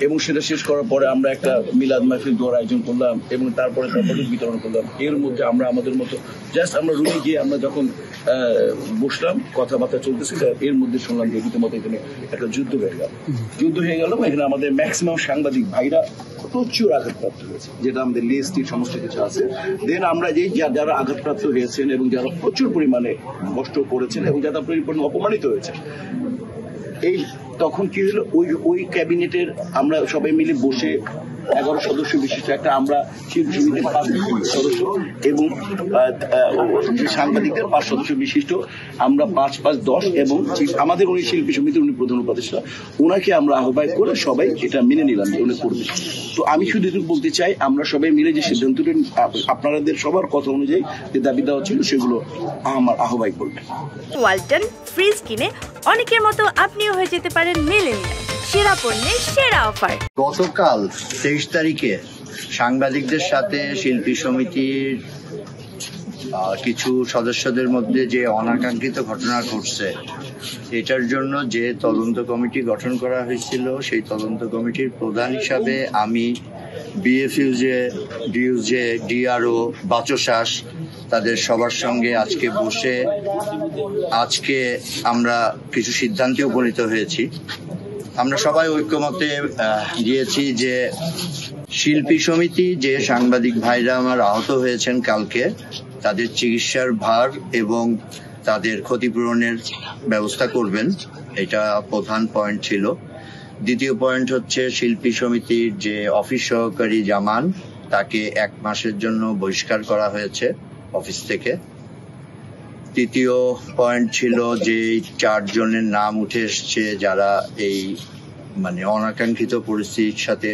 এবং সেটা শেষ করার পরে আমরা একটা মিলাদ মাহফিল দোয়ার আয়োজন করলাম এবং তারপরে বিতরণ করলাম। এর মধ্যে আমরা আমাদের মতো জাস্ট আমরা রুমে গিয়ে আমরা যখন বসলাম কথাবার্তা চলতেছিল, এর মধ্যে শুনলাম যে রীতিমতো এখানে একটা যুদ্ধ হয়ে গেল। এখানে আমাদের ম্যাক্সিমাম সাংবাদিক ভাইরা প্রচুর আঘাতপ্রাপ্ত হয়েছে, যেটা আমাদের লিস্টের সমস্ত কিছু আছে। দেন আমরা যারা আঘাতপ্রাপ্ত হয়েছেন এবং যারা প্রচুর পরিমাণে কষ্ট করেছেন এবং যারা পরিমাণে অপমানিত হয়েছে, এই তখন কি হলো, ওই ক্যাবিনেটের আমরা সবাই মিলে বসে 11 সদস্য বিশিষ্ট একটা আমরা শিল্পী সমিতির 5 সদস্য এবং সাংবাদিকদের 5 সদস্য বিশিষ্ট আমরা 5-5-10 এবং আমাদের উনি শিল্পী সমিতির উনি প্রধান উপদেষ্টা, ওনাকে আমরা আহ্বান করে সবাই এটা মেনে নিলাম যে উনি করবে। তো আমি শুধু এটুকু বলতে চাই, আমরা সবাই মিলে যে সিদ্ধান্তটা আপনাদের সবার কথা অনুযায়ী যে দাবি দেওয়া ছিল সেগুলো আমার আহ্বান করবে। ওয়ালটন ফ্রিজ কিনে অনেকের মতো আপনিও হয়ে যেতে পারেন মিলেনিয়াল, সেরা পণ্যের সেরা অফার। গতকাল 23 তারিখে সাংবাদিকদের সাথে শিল্পী সমিতির কিছু সদস্যদের মধ্যে যে অনাকাঙ্ক্ষিত ঘটনা ঘটছে, এটার জন্য যে তদন্ত কমিটি গঠন করা হয়েছিল, সেই তদন্ত কমিটির প্রধান হিসাবে আমি বিএফইউজে, ডিইউজে, ডিআরও, বাচসাস তাদের সবার সঙ্গে আজকে বসে আমরা কিছু সিদ্ধান্তে উপনীত হয়েছি। আমরা সবাই ঐক্যমতে গিয়েছি যে শিল্পী সমিতি যে সাংবাদিক ভাইরা আমার আহত হয়েছেন কালকে, তাদের চিকিৎসার ভার এবং তাদের ক্ষতিপূরণের ব্যবস্থা করবেন, এটা প্রধান পয়েন্ট ছিল। দ্বিতীয় পয়েন্ট হচ্ছে শিল্পী সমিতির যে অফিস সহকারী জামান, তাকে 1 মাসের জন্য বহিষ্কার করা হয়েছে অফিস থেকে। তৃতীয় পয়েন্ট ছিল যে 4 জনের নাম উঠে এসছে যারা এই অনাকাঙ্ক্ষিত পরিস্থিতির সাথে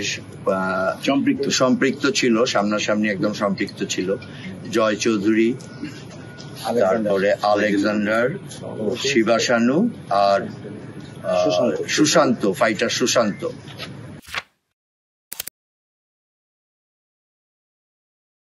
সম্পৃক্ত ছিল, সামনাসামনি একদম সম্পৃক্ত ছিল। জয় চৌধুরী, তারপরে আলেকজান্ডার, শিবাশানু আর সুশান্ত, ফাইটার সুশান্ত।